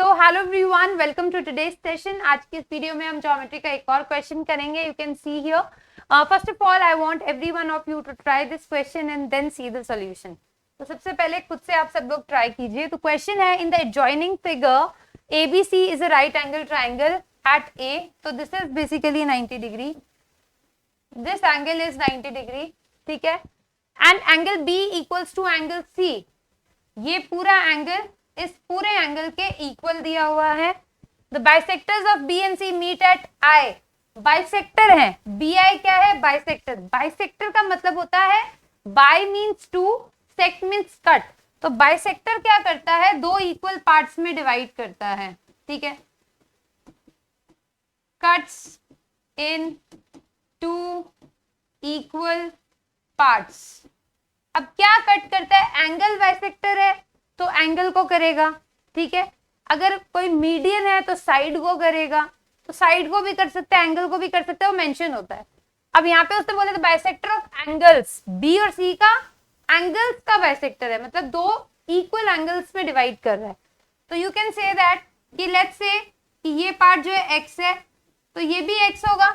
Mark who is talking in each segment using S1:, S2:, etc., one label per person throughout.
S1: So hello everyone, welcome to today's session. आज की इस वीडियो में हम ज्योमेट्री का एक और क्वेश्चन करेंगे। You can see here, first of all I want everyone of you to try this question and then see the solution. तो सबसे पहले खुद से आप सब लोग ट्राई कीजिए। तो क्वेश्चन है, in the adjoining figure ABC is a right angle triangle at A। तो this is basically 90 degree, this angle is 90 degree, ठीक है। And angle B equals to angle C। ये पूरा एंगल इस पूरे एंगल के इक्वल दिया हुआ है। The bisectors of B and C meet at I। Bisector है, BI क्या है? बाइसेक्टर। बाइसेक्टर का मतलब होता है bi means two, sect means cut. तो बाइसेक्टर क्या करता है? दो इक्वल पार्ट्स में डिवाइड करता है, ठीक है। Cuts in two equal parts. अब क्या कट करता है? एंगल बाइसेक्टर है तो एंगल को करेगा, ठीक है। अगर कोई मीडियन है तो साइड को करेगा, तो साइड को भी कर सकता है, एंगल को भी कर सकता है, वो मेंशन होता है। अब यहाँ पे उसने बोले बाइसेक्टर ऑफ एंगल्स, बी और सी का एंगल्स का बाइसेक्टर है, मतलब दो इक्वल एंगल्स में डिवाइड कर रहा है। तो यू कैन से दैट कि लेट्स से कि ये पार्ट जो है एक्स है तो ये भी एक्स होगा,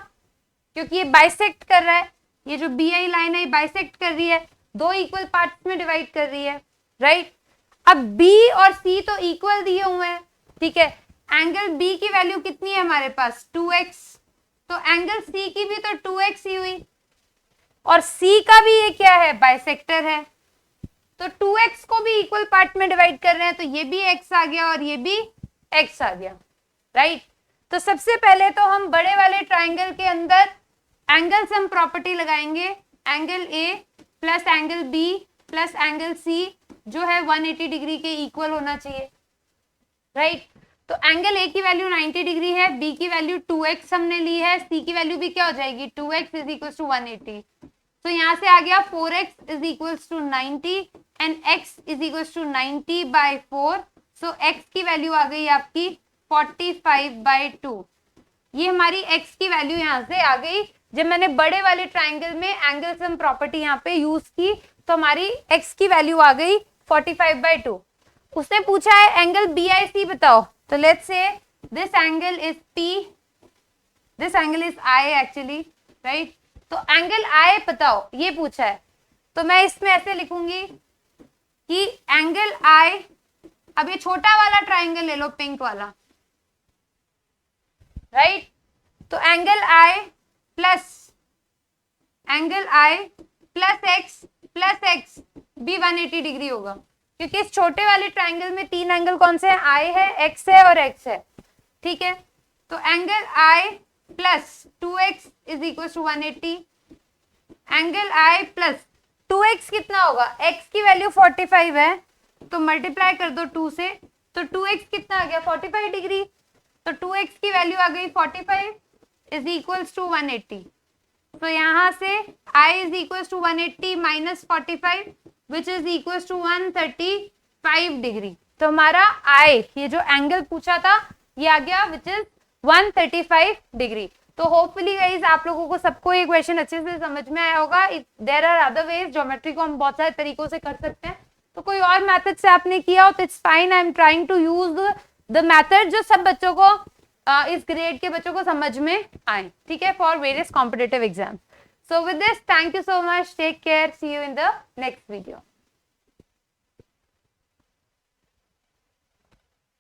S1: क्योंकि ये बाइसेक्ट कर रहा है। ये जो बी आई लाइन है ये बाइसेक्ट कर रही है, दो इक्वल पार्ट्स में डिवाइड कर रही है, राइट। अब B और C तो इक्वल दिए हुए हैं, ठीक है। एंगल B की वैल्यू कितनी है हमारे पास? 2x। तो एंगल C की भी तो 2x ही हुई, और C का भी ये क्या है? बाइसेक्टर है। तो 2x को भी इक्वल पार्ट में डिवाइड कर रहे हैं, तो ये भी x आ गया और ये भी x आ गया, राइट। तो सबसे पहले तो हम बड़े वाले ट्राइंगल के अंदर एंगल सम प्रॉपर्टी लगाएंगे। Angle A plus angle B plus angle C जो है 180 डिग्री के इक्वल होना चाहिए, राइट। तो एंगल A की वैल्यू 90 डिग्री है, B की वैल्यू 2x हमने ली है, C की वैल्यू भी क्या हो जाएगी? 2x is equal to 180। तो यहाँ से आ गया 4x is equal to 90 and x is equal to 90 by 4। So x की वैल्यू आ गई आपकी 45/2। ये हमारी x की वैल्यू यहाँ से आ गई। जब मैंने बड़े वाले ट्राइंगल में एंगल सम प्रॉपर्टी यहाँ पे यूज की तो हमारी x की वैल्यू आ गई 45/2। उसने पूछा है एंगल BIC बताओ, तो let's say this angle is P, this angle is I actually, right. तो एंगल I बताओ, ये पूछा है। तो मैं इसमें ऐसे लिखूंगी कि एंगल I, अब ये छोटा वाला ट्राइंगल ले लो, पिंक वाला, राइट। तो एंगल I प्लस x भी 180 डिग्री होगा, क्योंकि इस छोटे वाले ट्राइंगल में तीन एंगल कौन से हैं? I है, x है और x है, ठीक है। तो angle I plus 2x is equal to 180। Angle I plus 2x कितना होगा? x की वैल्यू 45 है, तो मल्टीप्लाई कर दो 2 से, तो 2x कितना आ गया? 45 डिग्री। तो 2x की वैल्यू आ गई 45 इज इक्वल टू 180। तो यहाँ से I is equal to 180 minus 45 which is equal to 135 degree. तो हमारा I, ये जो एंगल पूछा था, ये आ गया विच इज 135 डिग्री। तो होपफुली गाइस आप लोगों को सबको ये क्वेश्चन अच्छे से समझ में आया होगा। There are other ways, geometry को हम बहुत सारे तरीकों से कर सकते हैं। तो कोई और मेथड से आपने किया हो तो it's fine, I am trying to use the method जो सब बच्चों को इस ग्रेड के बच्चों को समझ में आए, ठीक है, for various competitive exams. So with this, thank you so much, take care, see you in the next video.